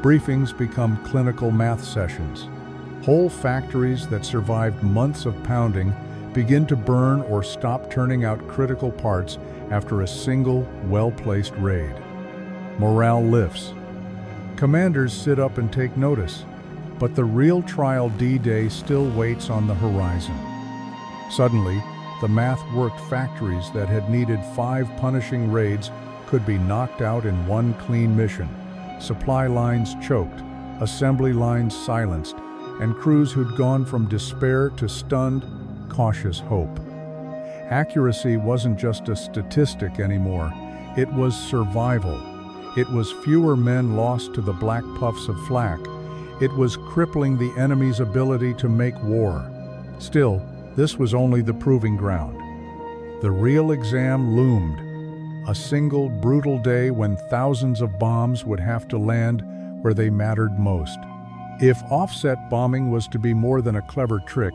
Briefings become clinical math sessions. Whole factories that survived months of pounding begin to burn or stop turning out critical parts after a single, well-placed raid. Morale lifts. Commanders sit up and take notice, but the real trial D-Day still waits on the horizon. Suddenly, the math worked. Factories that had needed 5 punishing raids could be knocked out in one clean mission. Supply lines choked, assembly lines silenced, and crews who'd gone from despair to stunned, cautious hope. Accuracy wasn't just a statistic anymore, it was survival. It was fewer men lost to the black puffs of flak. It was crippling the enemy's ability to make war. Still, this was only the proving ground. The real exam loomed. A single brutal day when thousands of bombs would have to land where they mattered most. If offset bombing was to be more than a clever trick,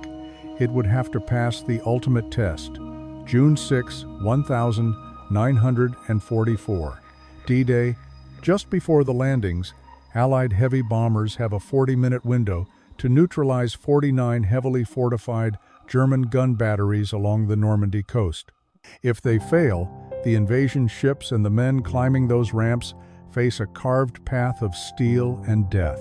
it would have to pass the ultimate test. June 6, 1944. D-Day. Just before the landings, Allied heavy bombers have a 40-minute window to neutralize 49 heavily fortified German gun batteries along the Normandy coast. If they fail, the invasion ships and the men climbing those ramps face a carved path of steel and death.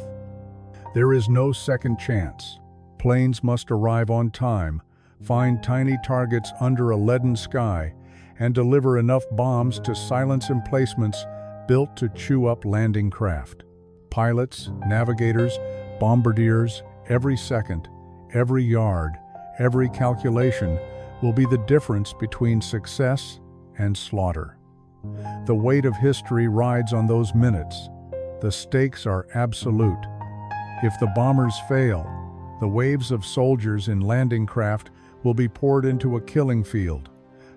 There is no second chance. Planes must arrive on time, find tiny targets under a leaden sky, and deliver enough bombs to silence emplacements built to chew up landing craft. Pilots, navigators, bombardiers, every second, every yard, every calculation will be the difference between success and slaughter. The weight of history rides on those minutes. The stakes are absolute. If the bombers fail, the waves of soldiers in landing craft will be poured into a killing field.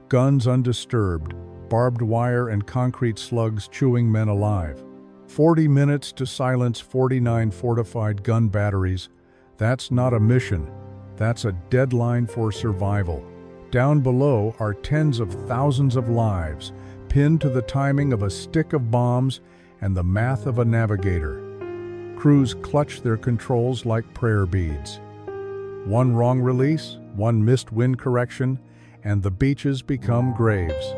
Guns undisturbed, barbed wire and concrete slugs chewing men alive. 40 minutes to silence 49 fortified gun batteries. That's not a mission. That's a deadline for survival. Down below are tens of thousands of lives, pinned to the timing of a stick of bombs and the math of a navigator. Crews clutch their controls like prayer beads. One wrong release, one missed wind correction, and the beaches become graves.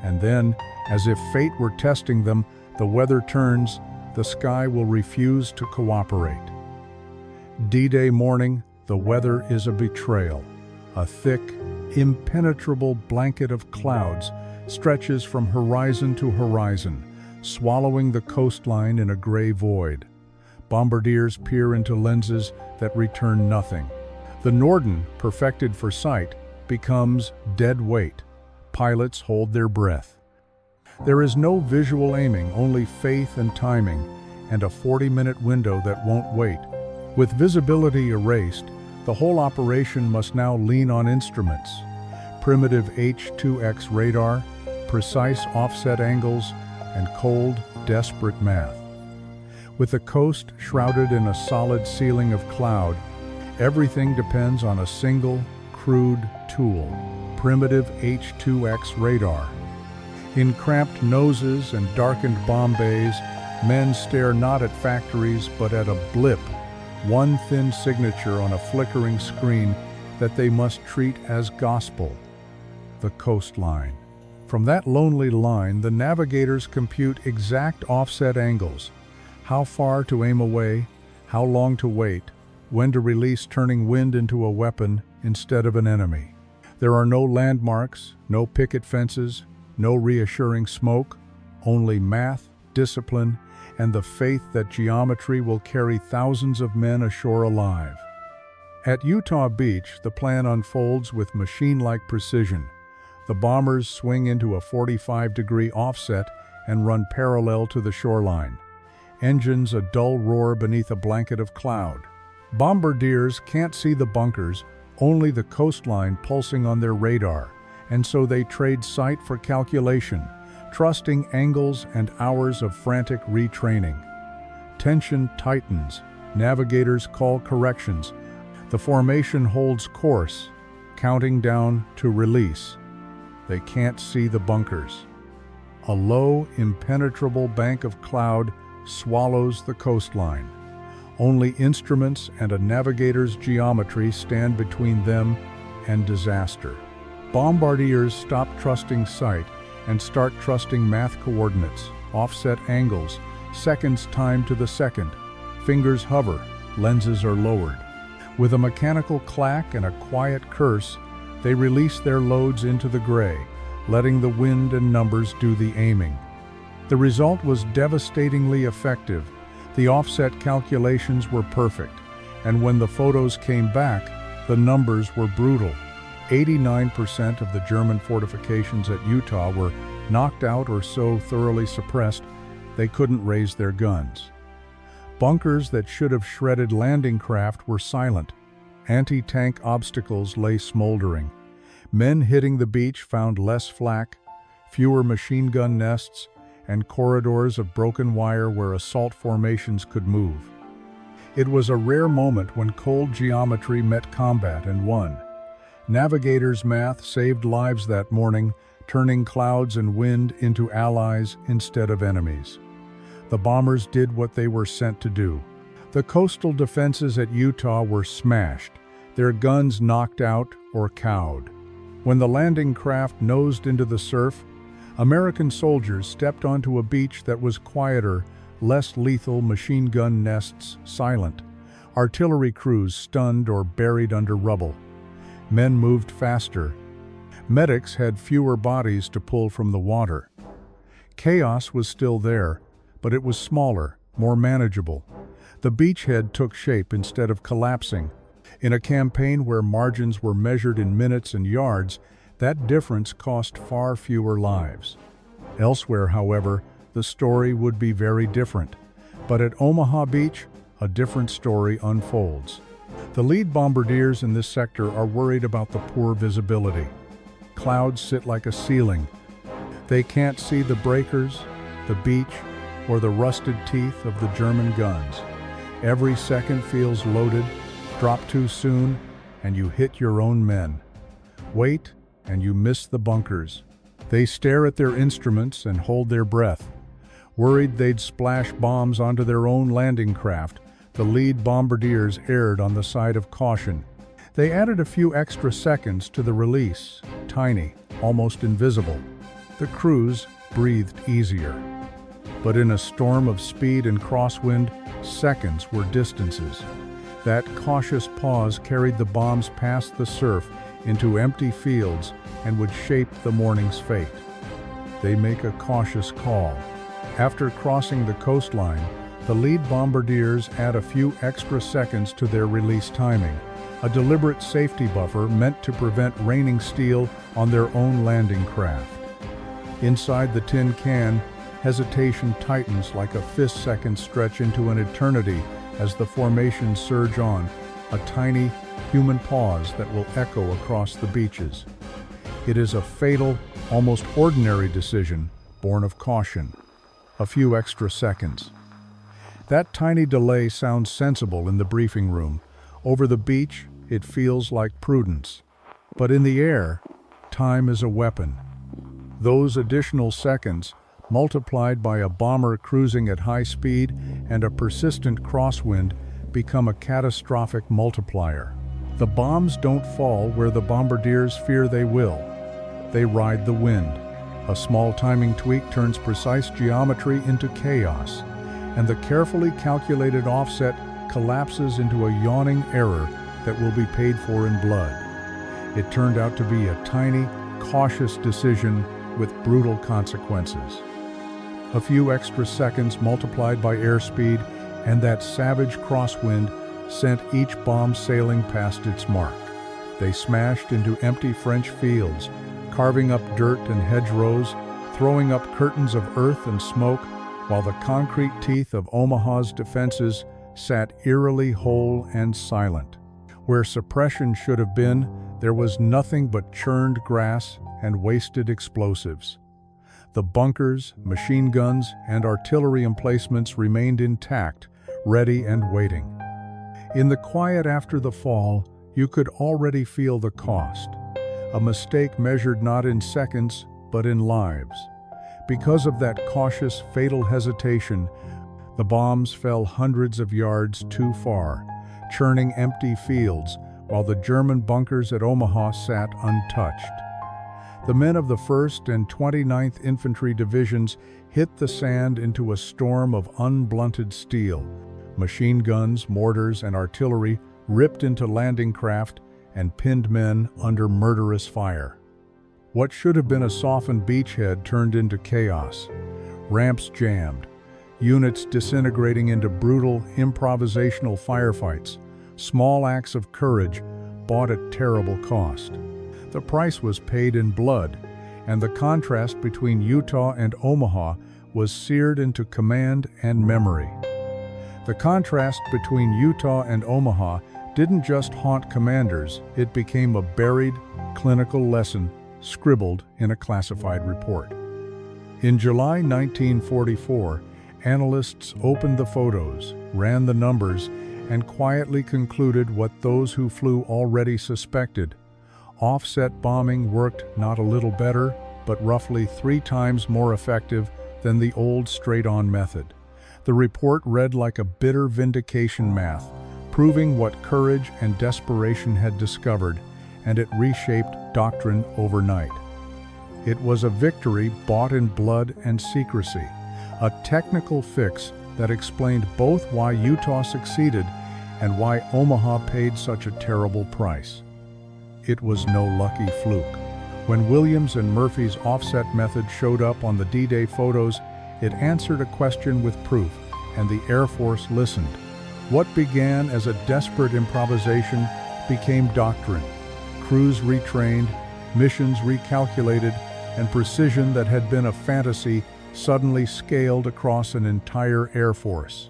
And then, as if fate were testing them, the weather turns, the sky will refuse to cooperate. D-Day morning, the weather is a betrayal. A thick, impenetrable blanket of clouds stretches from horizon to horizon, swallowing the coastline in a gray void. Bombardiers peer into lenses that return nothing. The Norden, perfected for sight, becomes dead weight. Pilots hold their breath. There is no visual aiming, only faith and timing, and a 40-minute window that won't wait. With visibility erased, the whole operation must now lean on instruments. Primitive H2X radar, precise offset angles, and cold, desperate math. With the coast shrouded in a solid ceiling of cloud, everything depends on a single, crude tool, primitive H2X radar. In cramped noses and darkened bomb bays, men stare not at factories but at a blip, one thin signature on a flickering screen that they must treat as gospel: the coastline. From that lonely line, the navigators compute exact offset angles, how far to aim away, how long to wait, when to release, turning wind into a weapon instead of an enemy. There are no landmarks, no picket fences, no reassuring smoke, only math, discipline, and the faith that geometry will carry thousands of men ashore alive. At Utah Beach, the plan unfolds with machine-like precision. The bombers swing into a 45-degree offset and run parallel to the shoreline. Engines a dull roar beneath a blanket of cloud. Bombardiers can't see the bunkers, only the coastline pulsing on their radar, and so they trade sight for calculation, trusting angles and hours of frantic retraining. Tension tightens, navigators call corrections. The formation holds course, counting down to release. They can't see the bunkers. A low, impenetrable bank of cloud swallows the coastline. Only instruments and a navigator's geometry stand between them and disaster. Bombardiers stop trusting sight and start trusting math coordinates, offset angles, seconds time to the second. Fingers hover, lenses are lowered. With a mechanical clack and a quiet curse, they release their loads into the gray, letting the wind and numbers do the aiming. The result was devastatingly effective. The offset calculations were perfect, and when the photos came back, the numbers were brutal. 89% of the German fortifications at Utah were knocked out or so thoroughly suppressed they couldn't raise their guns. Bunkers that should have shredded landing craft were silent. Anti-tank obstacles lay smoldering. Men hitting the beach found less flak, fewer machine gun nests, and corridors of broken wire where assault formations could move. It was a rare moment when cold geometry met combat and won. Navigators' math saved lives that morning, turning clouds and wind into allies instead of enemies. The bombers did what they were sent to do. The coastal defenses at Utah were smashed, their guns knocked out or cowed. When the landing craft nosed into the surf, American soldiers stepped onto a beach that was quieter, less lethal, machine gun nests silent, artillery crews stunned or buried under rubble. Men moved faster. Medics had fewer bodies to pull from the water. Chaos was still there, but it was smaller, more manageable. The beachhead took shape instead of collapsing. In a campaign where margins were measured in minutes and yards, that difference cost far fewer lives. Elsewhere, however, the story would be very different. But at Omaha Beach, a different story unfolds. The lead bombardiers in this sector are worried about the poor visibility. Clouds sit like a ceiling. They can't see the breakers, the beach, or the rusted teeth of the German guns. Every second feels loaded. Drop too soon, and you hit your own men. Wait, and you miss the bunkers. They stare at their instruments and hold their breath. Worried they'd splash bombs onto their own landing craft, the lead bombardiers erred on the side of caution. They added a few extra seconds to the release, tiny, almost invisible. The crews breathed easier. But in a storm of speed and crosswind, seconds were distances. That cautious pause carried the bombs past the surf into empty fields and would shape the morning's fate. They make a cautious call. After crossing the coastline, the lead bombardiers add a few extra seconds to their release timing, a deliberate safety buffer meant to prevent raining steel on their own landing craft. Inside the tin can, hesitation tightens like a fist-second stretch into an eternity as the formations surge on, a tiny, human pause that will echo across the beaches. It is a fatal, almost ordinary decision, born of caution. A few extra seconds. That tiny delay sounds sensible in the briefing room. Over the beach, it feels like prudence. But in the air, time is a weapon. Those additional seconds, multiplied by a bomber cruising at high speed and a persistent crosswind, become a catastrophic multiplier. The bombs don't fall where the bombardiers fear they will. They ride the wind. A small timing tweak turns precise geometry into chaos, and the carefully calculated offset collapses into a yawning error that will be paid for in blood. It turned out to be a tiny, cautious decision with brutal consequences. A few extra seconds multiplied by airspeed and that savage crosswind sent each bomb sailing past its mark. They smashed into empty French fields, carving up dirt and hedgerows, throwing up curtains of earth and smoke, while the concrete teeth of Omaha's defenses sat eerily whole and silent. Where suppression should have been, there was nothing but churned grass and wasted explosives. The bunkers, machine guns, and artillery emplacements remained intact, ready and waiting. In the quiet after the fall, you could already feel the cost. A mistake measured not in seconds, but in lives. Because of that cautious, fatal hesitation, the bombs fell hundreds of yards too far, churning empty fields, while the German bunkers at Omaha sat untouched. The men of the 1st and 29th Infantry Divisions hit the sand into a storm of unblunted steel. Machine guns, mortars, and artillery ripped into landing craft and pinned men under murderous fire. What should have been a softened beachhead turned into chaos. Ramps jammed, units disintegrating into brutal, improvisational firefights, small acts of courage bought at terrible cost. The price was paid in blood, and the contrast between Utah and Omaha was seared into command and memory. The contrast between Utah and Omaha didn't just haunt commanders, it became a buried, clinical lesson scribbled in a classified report. In July 1944, analysts opened the photos, ran the numbers, and quietly concluded what those who flew already suspected. Offset bombing worked not a little better, but roughly 3 times more effective than the old straight-on method. The report read like a bitter vindication math, proving what courage and desperation had discovered, and it reshaped doctrine overnight. It was a victory bought in blood and secrecy, a technical fix that explained both why Utah succeeded and why Omaha paid such a terrible price. It was no lucky fluke. When Williams and Murphy's offset method showed up on the D-Day photos, it answered a question with proof, and the Air Force listened. What began as a desperate improvisation became doctrine. Crews retrained, missions recalculated, and precision that had been a fantasy suddenly scaled across an entire Air Force.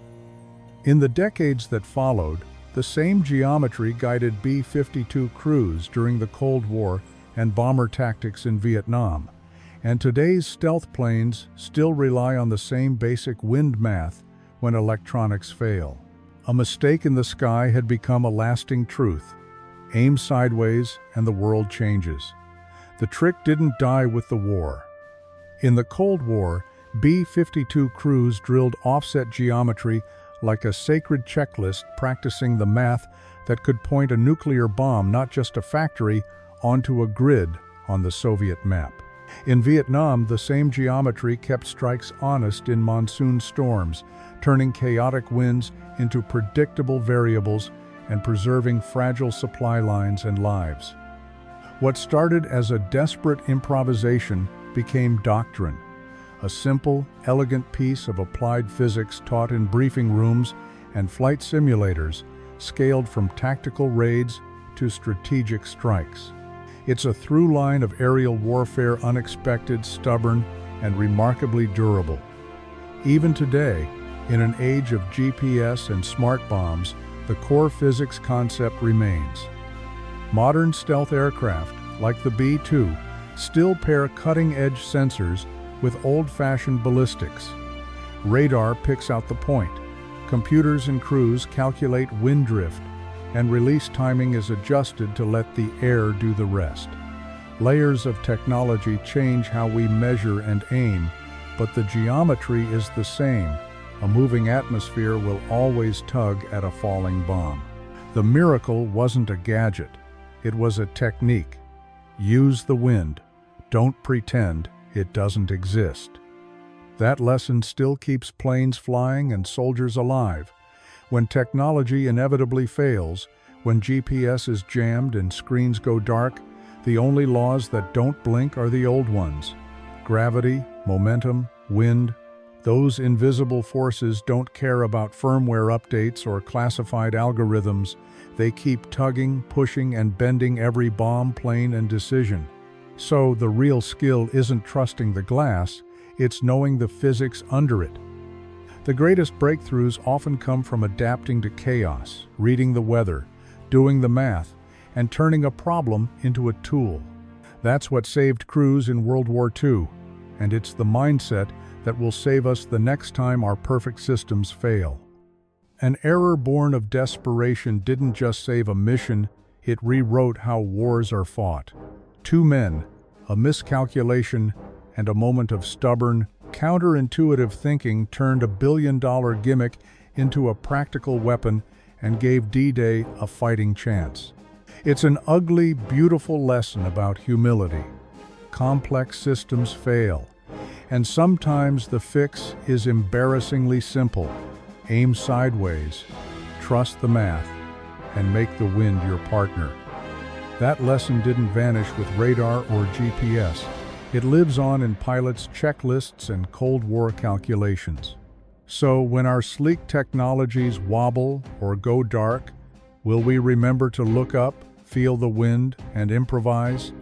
In the decades that followed, the same geometry guided B-52 crews during the Cold War and bomber tactics in Vietnam, and today's stealth planes still rely on the same basic wind math when electronics fail. A mistake in the sky had become a lasting truth. Aim sideways and the world changes. The trick didn't die with the war. In the Cold War, B-52 crews drilled offset geometry like a sacred checklist, practicing the math that could point a nuclear bomb, not just a factory, onto a grid on the Soviet map. In Vietnam, the same geometry kept strikes honest in monsoon storms, turning chaotic winds into predictable variables and preserving fragile supply lines and lives. What started as a desperate improvisation became doctrine, a simple, elegant piece of applied physics taught in briefing rooms and flight simulators, scaled from tactical raids to strategic strikes. It's a through line of aerial warfare, unexpected, stubborn, and remarkably durable. Even today, in an age of GPS and smart bombs, the core physics concept remains. Modern stealth aircraft, like the B-2, still pair cutting-edge sensors with old-fashioned ballistics. Radar picks out the point. Computers and crews calculate wind drift, and release timing is adjusted to let the air do the rest. Layers of technology change how we measure and aim, but the geometry is the same. A moving atmosphere will always tug at a falling bomb. The miracle wasn't a gadget, it was a technique. Use the wind. Don't pretend it doesn't exist. That lesson still keeps planes flying and soldiers alive. When technology inevitably fails, when GPS is jammed and screens go dark, the only laws that don't blink are the old ones. Gravity, momentum, wind. Those invisible forces don't care about firmware updates or classified algorithms. They keep tugging, pushing, and bending every bomb, plane, and decision. So the real skill isn't trusting the glass, it's knowing the physics under it. The greatest breakthroughs often come from adapting to chaos, reading the weather, doing the math, and turning a problem into a tool. That's what saved crews in World War II, and it's the mindset that will save us the next time our perfect systems fail. An error born of desperation didn't just save a mission, it rewrote how wars are fought. 2 men, a miscalculation, and a moment of stubborn, counterintuitive thinking turned a billion-dollar gimmick into a practical weapon and gave D-Day a fighting chance. It's an ugly, beautiful lesson about humility. Complex systems fail, and sometimes the fix is embarrassingly simple. Aim sideways, trust the math, and make the wind your partner. That lesson didn't vanish with radar or GPS. It lives on in pilots' checklists and Cold War calculations. So when our sleek technologies wobble or go dark, will we remember to look up, feel the wind, and improvise?